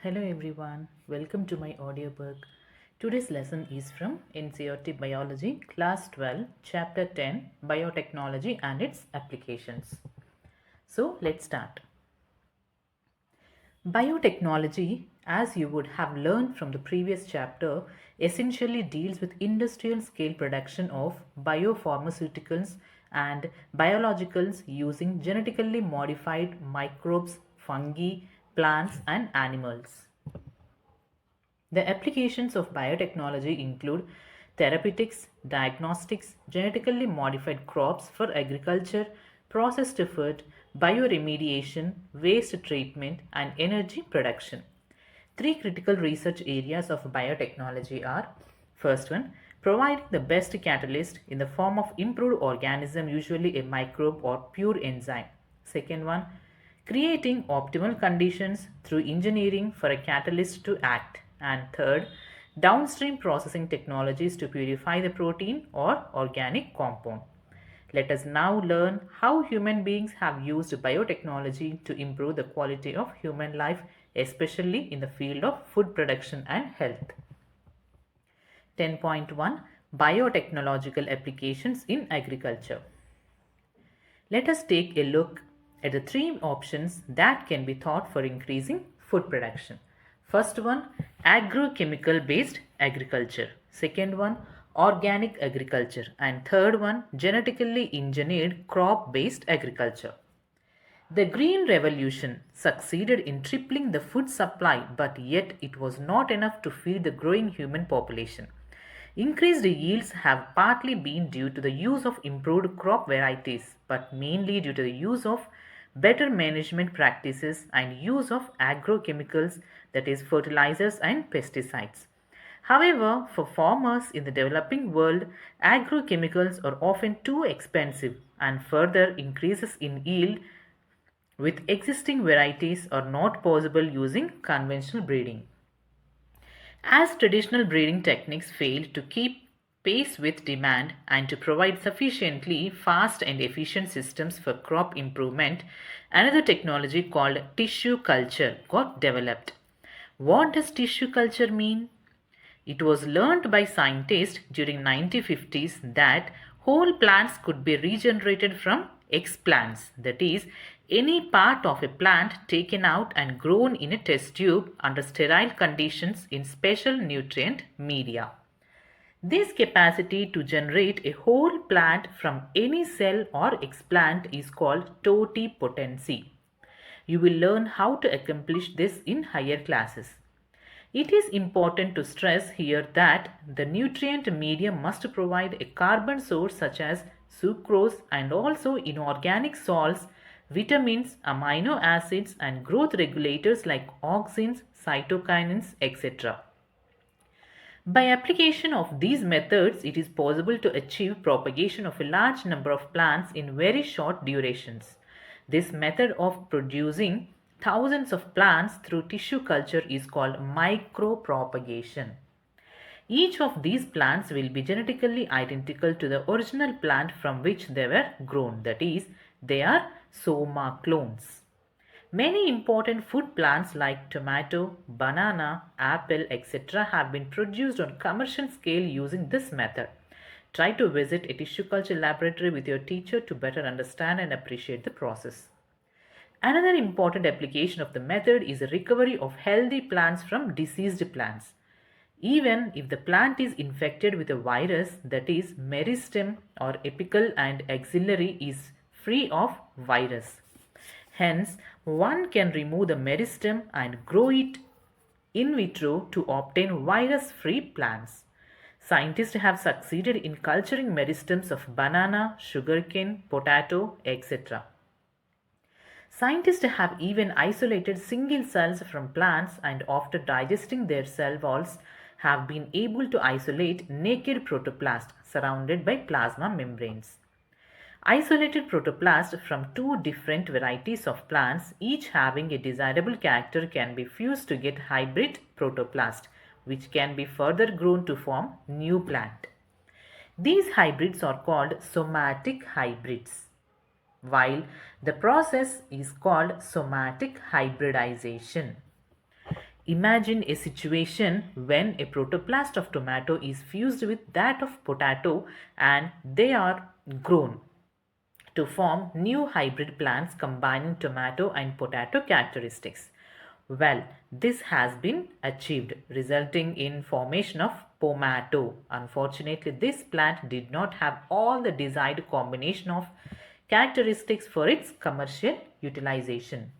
Hello everyone, welcome to my audiobook. Today's lesson is from Ncert Biology, Class 12, Chapter 10, Biotechnology and its Applications. So let's start. Biotechnology, as you would have learned from the previous chapter, essentially deals with industrial scale production of biopharmaceuticals and biologicals using genetically modified microbes, fungi, plants, and animals. The applications of biotechnology include therapeutics, diagnostics, genetically modified crops for agriculture, processed food, bioremediation, waste treatment, and energy production. Three critical research areas of biotechnology are: first one, providing the best catalyst in the form of improved organism, usually a microbe or pure enzyme. Second one, creating optimal conditions through engineering for a catalyst to act. And third, downstream processing technologies to purify the protein or organic compound. Let us now learn how human beings have used biotechnology to improve the quality of human life, especially in the field of food production and health. 10.1 Biotechnological Applications in Agriculture. Let us take a look at the three options that can be thought for increasing food production. First one, agrochemical based agriculture. Second one, organic agriculture. And third one, genetically engineered crop based agriculture. The Green Revolution succeeded in tripling the food supply, but yet it was not enough to feed the growing human population. Increased yields have partly been due to the use of improved crop varieties, but mainly due to the use of better management practices and use of agrochemicals, that is, fertilizers and pesticides. However, for farmers in the developing world, agrochemicals are often too expensive, and further increases in yield with existing varieties are not possible using conventional breeding. As traditional breeding techniques failed to keep pace with demand and to provide sufficiently fast and efficient systems for crop improvement, another technology called tissue culture got developed. What does tissue culture mean? It was learned by scientists during 1950s that whole plants could be regenerated from explants, that is, any part of a plant taken out and grown in a test tube under sterile conditions in special nutrient media. This capacity to generate a whole plant from any cell or explant is called totipotency. You will learn how to accomplish this in higher classes. It is important to stress here that the nutrient medium must provide a carbon source such as sucrose and also inorganic salts, vitamins, amino acids, and growth regulators like auxins, cytokinins, etc. By application of these methods, it is possible to achieve propagation of a large number of plants in very short durations. This method of producing thousands of plants through tissue culture is called micropropagation. Each of these plants will be genetically identical to the original plant from which they were grown, that is, they are soma clones. Many important food plants like tomato, banana, apple, etc. have been produced on commercial scale using this method. Try to visit a tissue culture laboratory with your teacher to better understand and appreciate the process. Another important application of the method is the recovery of healthy plants from diseased plants. Even if the plant is infected with a virus, that is, meristem or apical and axillary is free of virus. Hence, one can remove the meristem and grow it in vitro to obtain virus-free plants. Scientists have succeeded in culturing meristems of banana, sugarcane, potato, etc. Scientists have even isolated single cells from plants and after digesting their cell walls have been able to isolate naked protoplast surrounded by plasma membranes. Isolated protoplast from two different varieties of plants, each having a desirable character, can be fused to get hybrid protoplast, which can be further grown to form new plant. These hybrids are called somatic hybrids, while the process is called somatic hybridization. Imagine a situation when a protoplast of tomato is fused with that of potato and they are grown to form new hybrid plants combining tomato and potato characteristics. Well, this has been achieved, resulting in formation of pomato. Unfortunately, this plant did not have all the desired combination of characteristics for its commercial utilization.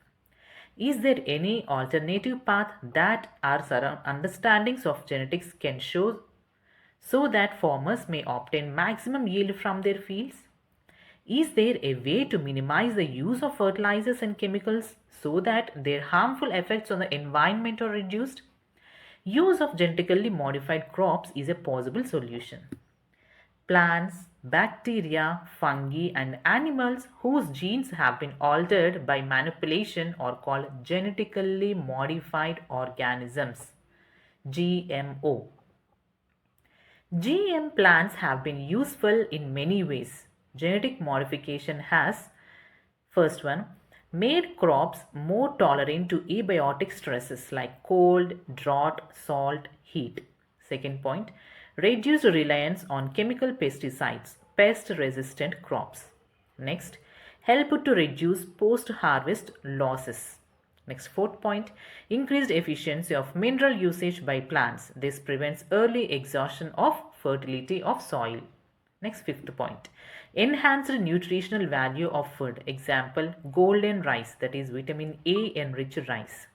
Is there any alternative path that our understandings of genetics can show so that farmers may obtain maximum yield from their fields? Is there a way to minimize the use of fertilizers and chemicals so that their harmful effects on the environment are reduced? Use of genetically modified crops is a possible solution. Plants, bacteria, fungi, and animals whose genes have been altered by manipulation are called genetically modified organisms. GMO. GM plants have been useful in many ways. Genetic modification has, first one, made crops more tolerant to abiotic stresses like cold, drought, salt, heat. Second point, reduced reliance on chemical pesticides, pest resistant crops. Next, help to reduce post harvest losses. Next, fourth point, increased efficiency of mineral usage by plants. This prevents early exhaustion of fertility of soil. Next, fifth point, enhanced nutritional value of food. Example, golden rice, that is vitamin A enriched rice.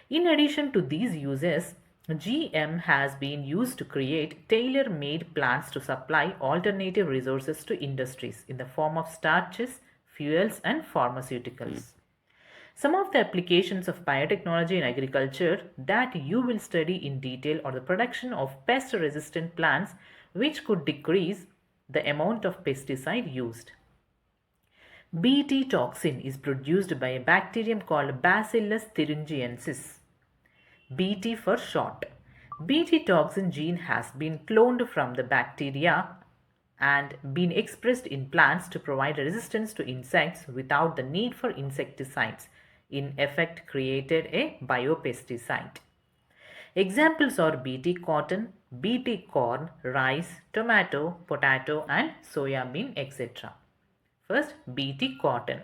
In addition to these uses, GM has been used to create tailor-made plants to supply alternative resources to industries in the form of starches, fuels, and pharmaceuticals. Some of the applications of biotechnology in agriculture that you will study in detail are the production of pest-resistant plants which could decrease the amount of pesticide used. Bt toxin is produced by a bacterium called Bacillus thuringiensis. Bt for short. Bt toxin gene has been cloned from the bacteria and been expressed in plants to provide resistance to insects without the need for insecticides. In effect, created a biopesticide. Examples are Bt cotton, Bt corn, rice, tomato, potato and soya bean, etc. First, Bt cotton.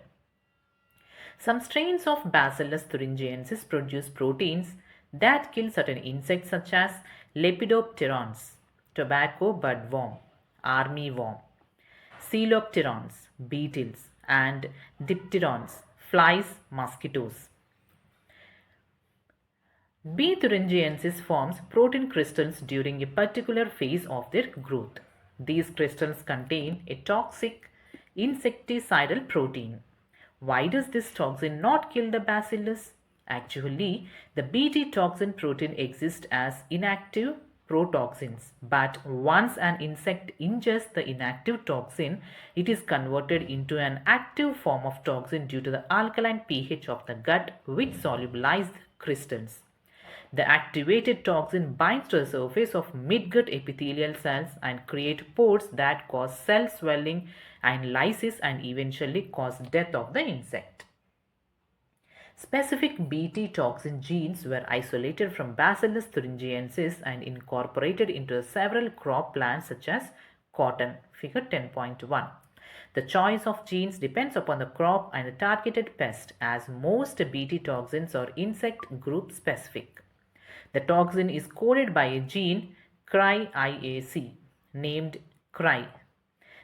Some strains of Bacillus thuringiensis produce proteins that kill certain insects such as lepidopterans, tobacco budworm, armyworm, coleopterans, beetles, and dipterans, flies, mosquitoes. B. thuringiensis forms protein crystals during a particular phase of their growth. These crystals contain a toxic insecticidal protein. Why does this toxin not kill the bacillus? Actually, the Bt toxin protein exists as inactive protoxins, but once an insect ingests the inactive toxin, it is converted into an active form of toxin due to the alkaline pH of the gut, which solubilizes crystals. The activated toxin binds to the surface of midgut epithelial cells and create pores that cause cell swelling and lysis and eventually cause death of the insect. Specific Bt toxin genes were isolated from Bacillus thuringiensis and incorporated into several crop plants such as cotton, figure 10.1. The choice of genes depends upon the crop and the targeted pest, as most Bt toxins are insect group specific. The toxin is coded by a gene CRY-IAC named CRY.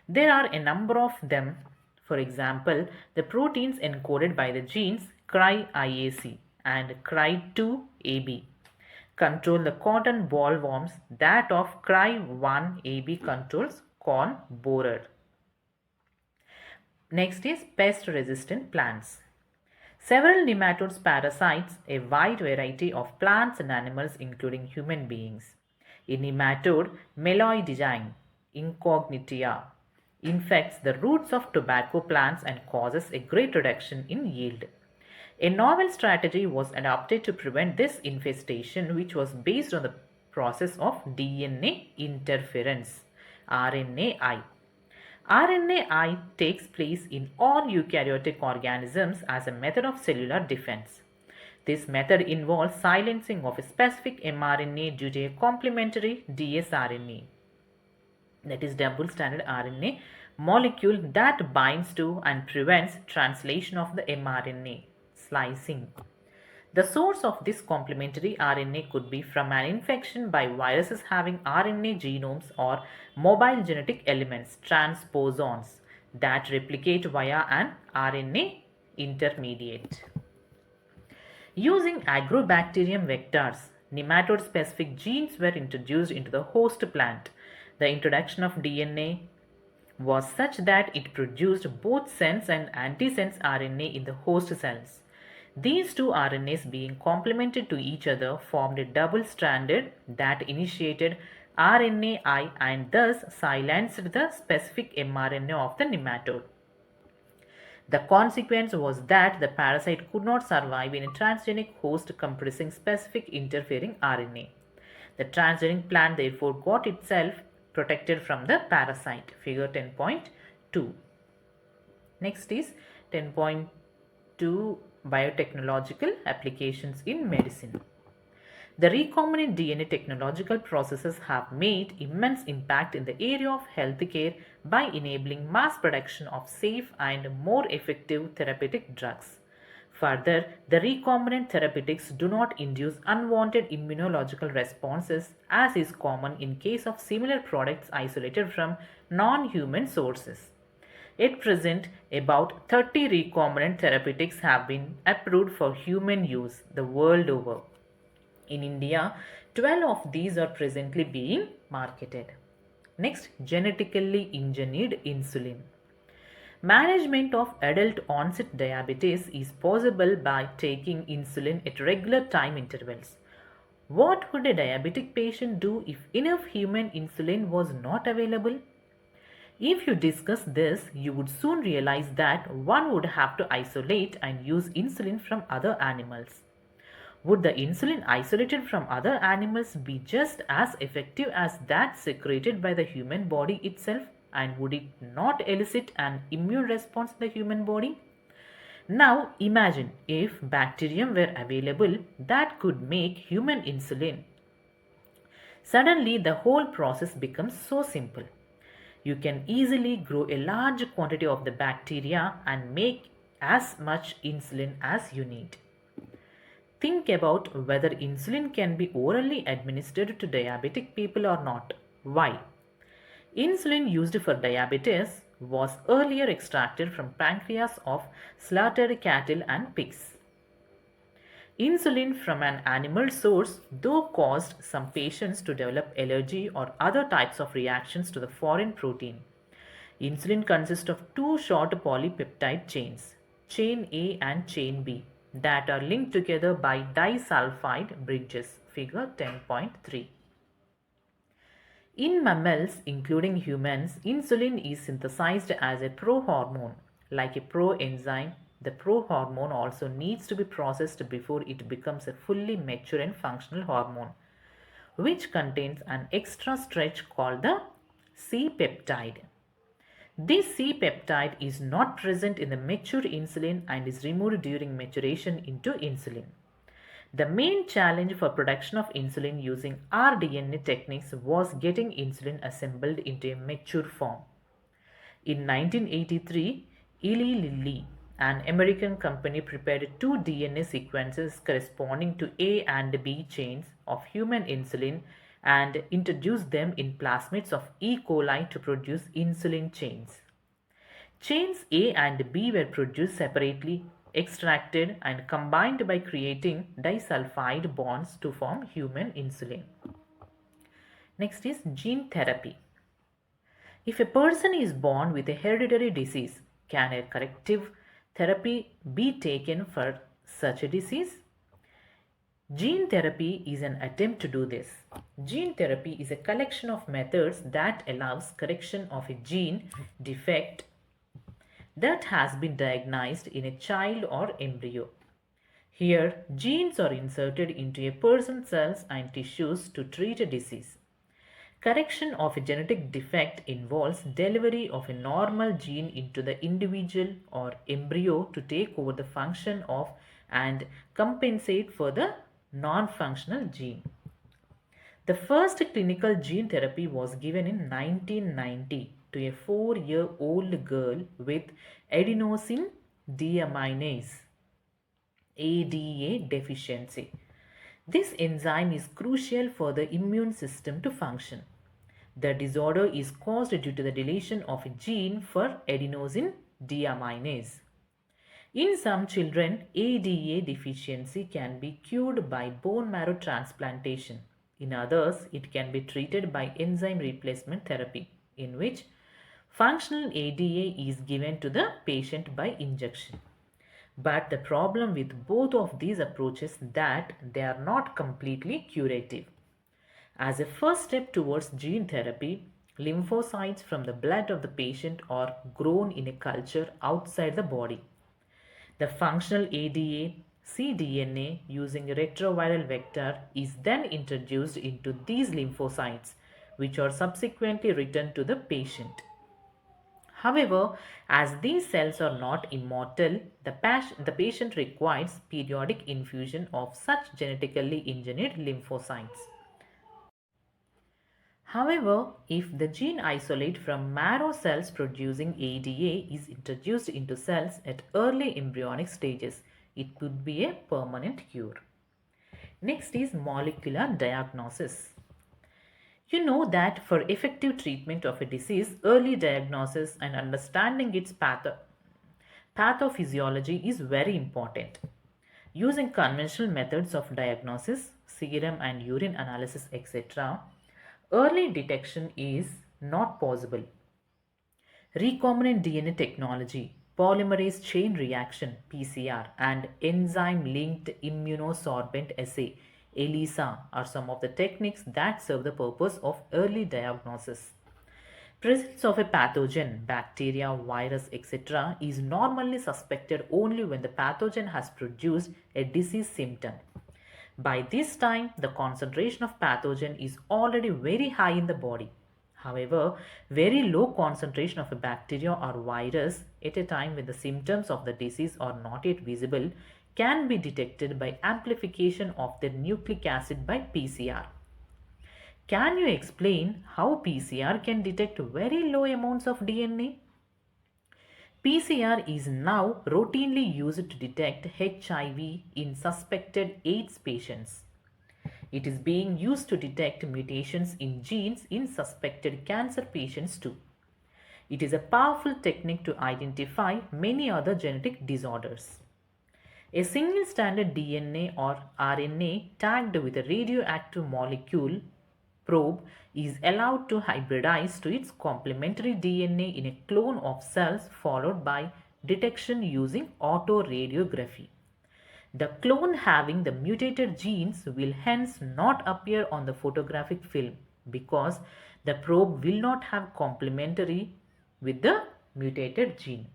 There are a number of them. For example, the proteins encoded by the genes CRY-IAC and CRY2AB control the cotton bollworms. That of CRY1AB controls corn borer. Next is pest-resistant plants. Several nematodes parasites a wide variety of plants and animals including human beings. A nematode, Meloidigine incognitia, infects the roots of tobacco plants and causes a great reduction in yield. A novel strategy was adopted to prevent this infestation, which was based on the process of DNA interference, RNAi. RNAi takes place in all eukaryotic organisms as a method of cellular defense. This method involves silencing of a specific mRNA due to a complementary dsRNA, that is double stranded RNA molecule that binds to and prevents translation of the mRNA, slicing. The source of this complementary RNA could be from an infection by viruses having RNA genomes or mobile genetic elements, transposons, that replicate via an RNA intermediate. Using agrobacterium vectors, nematode-specific genes were introduced into the host plant. The introduction of DNA was such that it produced both sense and antisense RNA in the host cells. These two RNAs being complemented to each other formed a double-stranded that initiated RNAi and thus silenced the specific mRNA of the nematode. The consequence was that the parasite could not survive in a transgenic host compressing specific interfering RNA. The transgenic plant therefore got itself protected from the parasite. Figure 10.2. Next is 10.2 biotechnological applications in medicine. The recombinant DNA technological processes have made immense impact in the area of healthcare by enabling mass production of safe and more effective therapeutic drugs. Further, the recombinant therapeutics do not induce unwanted immunological responses as is common in case of similar products isolated from non-human sources. At present, about 30 recombinant therapeutics have been approved for human use the world over. In India, 12 of these are presently being marketed. Next, genetically engineered insulin. Management of adult onset diabetes is possible by taking insulin at regular time intervals. What would a diabetic patient do if enough human insulin was not available? If you discuss this, you would soon realize that one would have to isolate and use insulin from other animals. Would the insulin isolated from other animals be just as effective as that secreted by the human body itself, and would it not elicit an immune response in the human body? Now imagine if bacterium were available that could make human insulin. Suddenly the whole process becomes so simple. You can easily grow a large quantity of the bacteria and make as much insulin as you need. Think about whether insulin can be orally administered to diabetic people or not. Why? Insulin used for diabetes was earlier extracted from pancreas of slaughtered cattle and pigs. Insulin from an animal source though caused some patients to develop allergy or other types of reactions to the foreign protein. Insulin consists of two short polypeptide chains, chain A and chain B, that are linked together by disulfide bridges, figure 10.3. In mammals, including humans, insulin is synthesized as a prohormone. Like a proenzyme, the prohormone also needs to be processed before it becomes a fully mature and functional hormone, which contains an extra stretch called the C-peptide. This C-peptide is not present in the mature insulin and is removed during maturation into insulin. The main challenge for production of insulin using rDNA techniques was getting insulin assembled into a mature form. In 1983, Eli Lilly, an American company, prepared two DNA sequences corresponding to A and B chains of human insulin and introduced them in plasmids of E. coli to produce insulin chains. Chains A and B were produced separately, extracted and combined by creating disulfide bonds to form human insulin. Next is gene therapy. If a person is born with a hereditary disease, can a corrective therapy be taken for such a disease? Gene therapy is an attempt to do this. Gene therapy is a collection of methods that allows correction of a gene defect that has been diagnosed in a child or embryo. Here, genes are inserted into a person's cells and tissues to treat a disease. Correction of a genetic defect involves delivery of a normal gene into the individual or embryo to take over the function of and compensate for the non-functional gene. The first clinical gene therapy was given in 1990 to a 4-year-old girl with adenosine deaminase ADA deficiency. This enzyme is crucial for the immune system to function. The disorder is caused due to the deletion of a gene for adenosine deaminase. In some children, ADA deficiency can be cured by bone marrow transplantation. In others, it can be treated by enzyme replacement therapy, in which functional ADA is given to the patient by injection. But the problem with both of these approaches is that they are not completely curative. As a first step towards gene therapy, lymphocytes from the blood of the patient are grown in a culture outside the body. The functional ADA cDNA using a retroviral vector is then introduced into these lymphocytes, which are subsequently returned to the patient. However, as these cells are not immortal, the patient requires periodic infusion of such genetically engineered lymphocytes. However, if the gene isolate from marrow cells producing ADA is introduced into cells at early embryonic stages, it could be a permanent cure. Next is molecular diagnosis. You know that for effective treatment of a disease, early diagnosis and understanding its pathophysiology is very important. Using conventional methods of diagnosis, serum and urine analysis, etc., early detection is not possible. Recombinant DNA technology, polymerase chain reaction (PCR), and enzyme linked immunosorbent assay (ELISA) are some of the techniques that serve the purpose of early diagnosis. Presence of a pathogen, bacteria, virus, etc. is normally suspected only when the pathogen has produced a disease symptom. By this time, the concentration of pathogen is already very high in the body. However, very low concentration of a bacteria or virus at a time when the symptoms of the disease are not yet visible can be detected by amplification of the nucleic acid by PCR. Can you explain how PCR can detect very low amounts of DNA? PCR is now routinely used to detect HIV in suspected AIDS patients. It is being used to detect mutations in genes in suspected cancer patients too. It is a powerful technique to identify many other genetic disorders. A single stranded DNA or RNA tagged with a radioactive molecule probe is allowed to hybridize to its complementary DNA in a clone of cells followed by detection using autoradiography. The clone having the mutated genes will hence not appear on the photographic film because the probe will not have complementary with the mutated gene.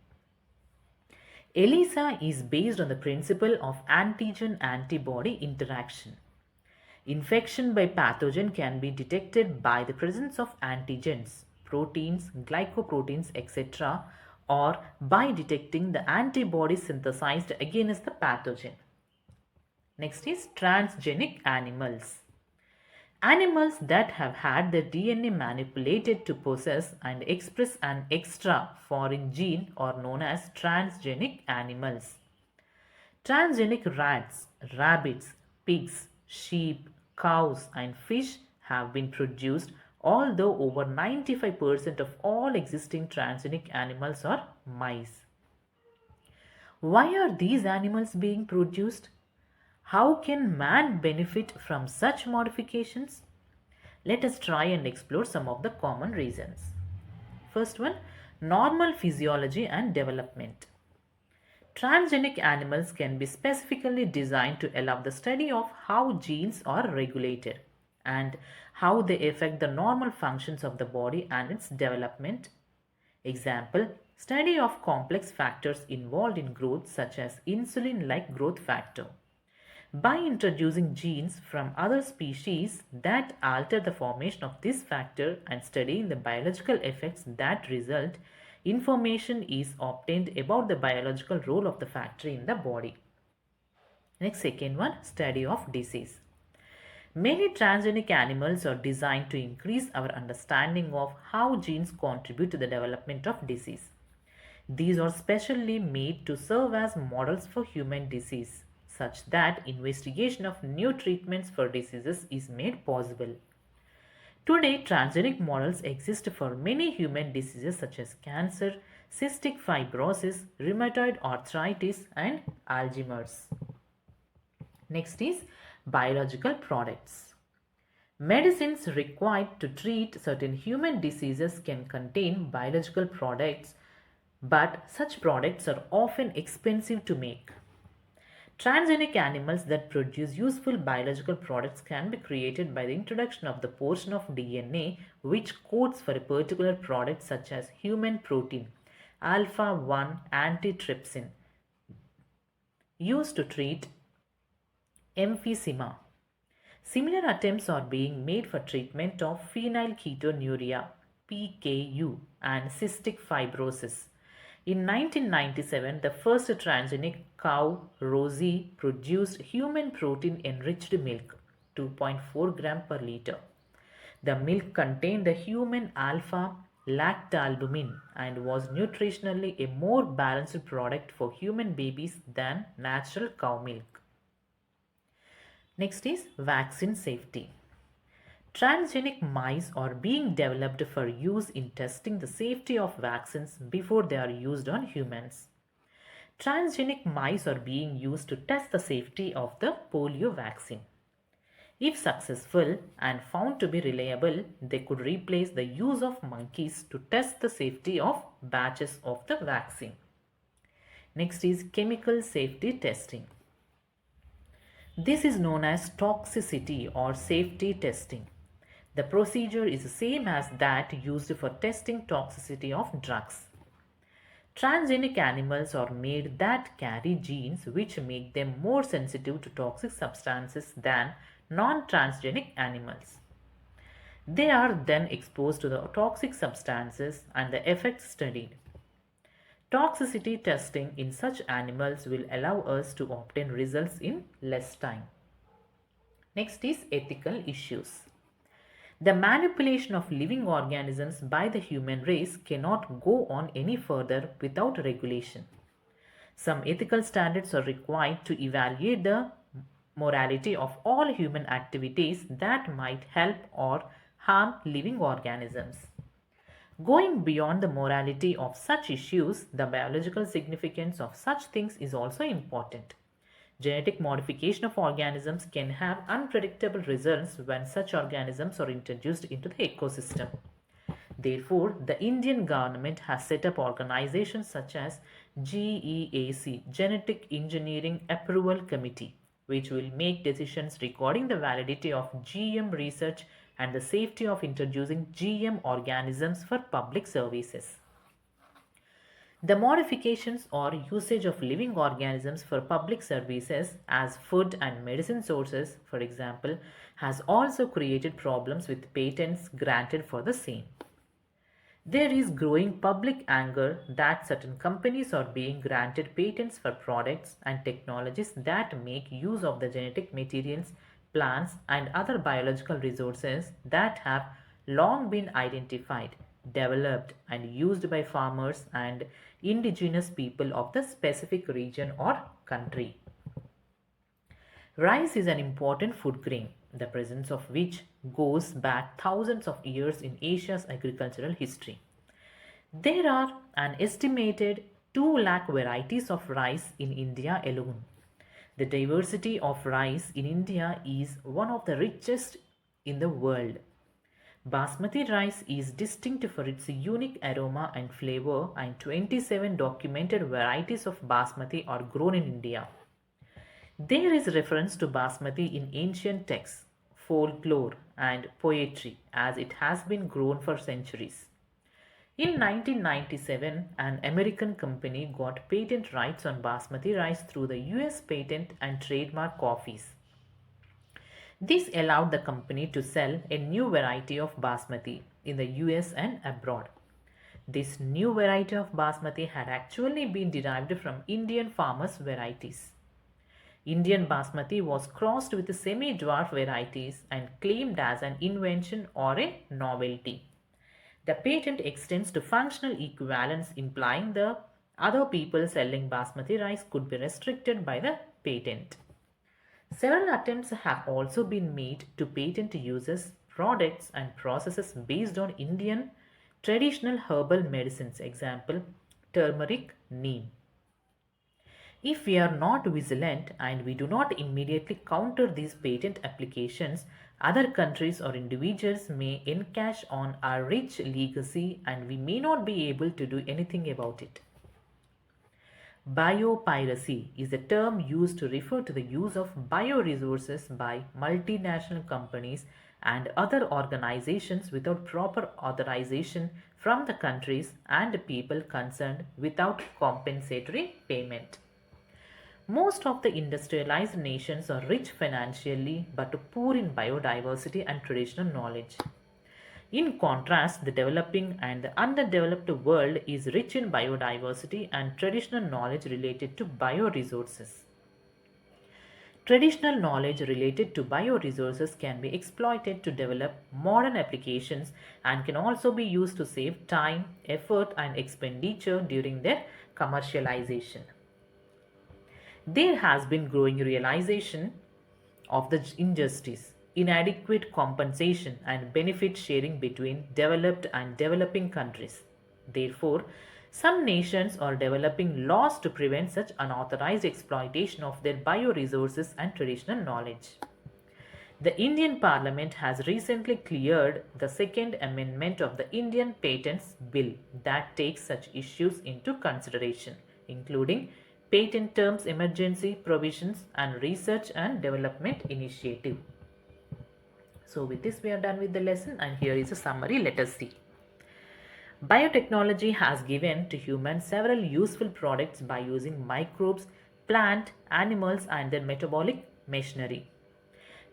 ELISA is based on the principle of antigen-antibody interaction. Infection by pathogen can be detected by the presence of antigens, proteins, glycoproteins, etc., or by detecting the antibodies synthesized against the pathogen. Next is transgenic animals. Animals that have had their DNA manipulated to possess and express an extra foreign gene are known as transgenic animals. Transgenic rats, rabbits, pigs, sheep, cows, and fish have been produced, although over 95% of all existing transgenic animals are mice. Why are these animals being produced? How can man benefit from such modifications? Let us try and explore some of the common reasons. First one, normal physiology and development. Transgenic animals can be specifically designed to allow the study of how genes are regulated and how they affect the normal functions of the body and its development. Example, study of complex factors involved in growth such as insulin-like growth factor. By introducing genes from other species that alter the formation of this factor and studying the biological effects that result, information is obtained about the biological role of the factor in the body. Next, second one, study of disease. Many transgenic animals are designed to increase our understanding of how genes contribute to the development of disease. These are specially made to serve as models for human disease, such that investigation of new treatments for diseases is made possible. Today, transgenic models exist for many human diseases such as cancer, cystic fibrosis, rheumatoid arthritis, and Alzheimer's. Next is biological products. Medicines required to treat certain human diseases can contain biological products, but such products are often expensive to make. Transgenic animals that produce useful biological products can be created by the introduction of the portion of DNA which codes for a particular product such as human protein, alpha 1 antitrypsin, used to treat emphysema. Similar attempts are being made for treatment of phenylketonuria (PKU) and cystic fibrosis. In 1997, the first transgenic cow, Rosie, produced human protein enriched milk, 2.4 gram per liter. The milk contained the human alpha lactalbumin and was nutritionally a more balanced product for human babies than natural cow milk. Next is vaccine safety. Transgenic mice are being developed for use in testing the safety of vaccines before they are used on humans. Transgenic mice are being used to test the safety of the polio vaccine. If successful and found to be reliable, they could replace the use of monkeys to test the safety of batches of the vaccine. Next is chemical safety testing. This is known as toxicity or safety testing. The procedure is the same as that used for testing toxicity of drugs. Transgenic animals are made that carry genes which make them more sensitive to toxic substances than non-transgenic animals. They are then exposed to the toxic substances and the effects studied. Toxicity testing in such animals will allow us to obtain results in less time. Next is ethical issues. The manipulation of living organisms by the human race cannot go on any further without regulation. Some ethical standards are required to evaluate the morality of all human activities that might help or harm living organisms. Going beyond the morality of such issues, the biological significance of such things is also important. Genetic modification of organisms can have unpredictable results when such organisms are introduced into the ecosystem. Therefore, the Indian government has set up organizations such as GEAC, Genetic Engineering Approval Committee, which will make decisions regarding the validity of GM research and the safety of introducing GM organisms for public services. The modifications or usage of living organisms for public services as food and medicine sources, for example, has also created problems with patents granted for the same. There is growing public anger that certain companies are being granted patents for products and technologies that make use of the genetic materials, plants, and other biological resources that have long been identified, developed, and used by farmers and indigenous people of the specific region or country. Rice is an important food grain, the presence of which goes back thousands of years in Asia's agricultural history. There are an estimated 2 lakh varieties of rice in India alone. The diversity of rice in India is one of the richest in the world. Basmati rice is distinct for its unique aroma and flavor, and 27 documented varieties of basmati are grown in India. There is reference to basmati in ancient texts, folklore, and poetry as it has been grown for centuries. In 1997, an American company got patent rights on basmati rice through the US Patent and Trademark Office. This allowed the company to sell a new variety of basmati in the US and abroad. This new variety of basmati had actually been derived from Indian farmers' varieties. Indian basmati was crossed with semi-dwarf varieties and claimed as an invention or a novelty. The patent extends to functional equivalence, implying the other people selling basmati rice could be restricted by the patent. Several attempts have also been made to patent uses, products, and processes based on Indian traditional herbal medicines, example, turmeric, neem. If we are not vigilant and we do not immediately counter these patent applications, other countries or individuals may encash on our rich legacy and we may not be able to do anything about it. Biopiracy is a term used to refer to the use of bioresources by multinational companies and other organizations without proper authorization from the countries and people concerned without compensatory payment. Most of the industrialized nations are rich financially but poor in biodiversity and traditional knowledge. In contrast, the developing and the underdeveloped world is rich in biodiversity and traditional knowledge related to bioresources. Traditional knowledge related to bioresources can be exploited to develop modern applications and can also be used to save time, effort, and expenditure during their commercialization. There has been growing realization of the injustice, inadequate compensation, and benefit sharing between developed and developing countries. Therefore, some nations are developing laws to prevent such unauthorized exploitation of their bioresources and traditional knowledge. The Indian Parliament has recently cleared the Second Amendment of the Indian Patents Bill that takes such issues into consideration, including patent terms, emergency provisions, and research and development initiative. So with this we are done with the lesson and here is a summary. Let us see. Biotechnology has given to humans several useful products by using microbes, plant, animals and their metabolic machinery.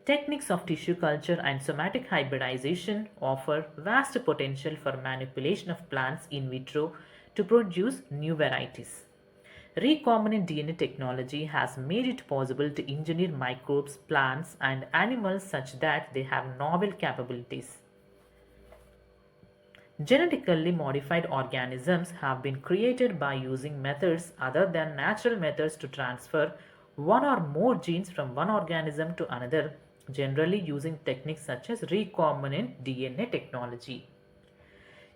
Techniques of tissue culture and somatic hybridization offer vast potential for manipulation of plants in vitro to produce new varieties. Recombinant DNA technology has made it possible to engineer microbes, plants, and animals such that they have novel capabilities. Genetically modified organisms have been created by using methods other than natural methods to transfer one or more genes from one organism to another, generally using techniques such as recombinant DNA technology.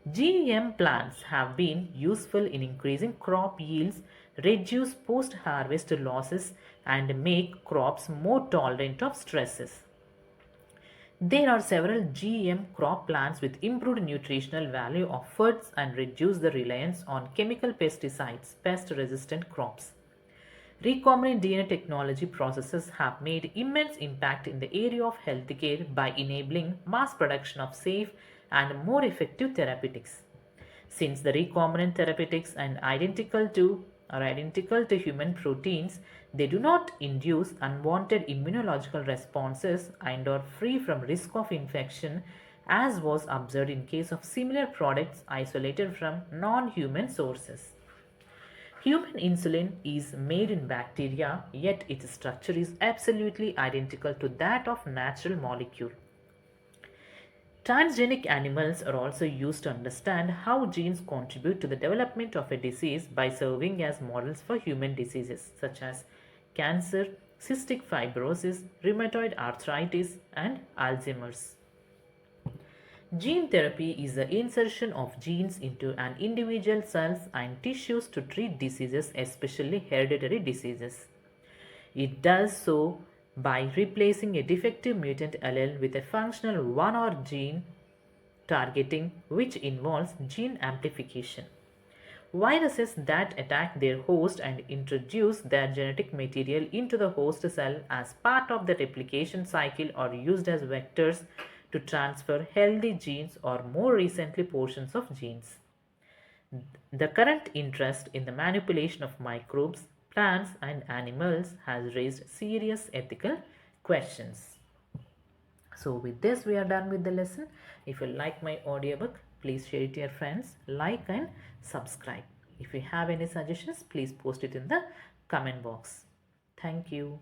GM plants have been useful in increasing crop yields, reduce post-harvest losses, and make crops more tolerant of stresses. There are several GM crop plants with improved nutritional value of foods and reduce the reliance on chemical pesticides, pest-resistant crops. Recombinant DNA technology processes have made immense impact in the area of healthcare by enabling mass production of safe and more effective therapeutics. Since the recombinant therapeutics are identical to human proteins, they do not induce unwanted immunological responses and are free from risk of infection, as was observed in case of similar products isolated from non-human sources. Human insulin is made in bacteria, yet its structure is absolutely identical to that of natural molecule. Transgenic animals are also used to understand how genes contribute to the development of a disease by serving as models for human diseases such as cancer, cystic fibrosis, rheumatoid arthritis, and Alzheimer's. Gene therapy is the insertion of genes into an individual cells and tissues to treat diseases, especially hereditary diseases. It does so by replacing a defective mutant allele with a functional one or gene targeting, which involves gene amplification. Viruses that attack their host and introduce their genetic material into the host cell as part of the replication cycle are used as vectors to transfer healthy genes or more recently portions of genes. The current interest in the manipulation of microbes, plants and animals has raised serious ethical questions. So with this we are done with the lesson. If you like my audiobook, please share it to your friends, like and subscribe. If you have any suggestions, please post it in the comment box. Thank you.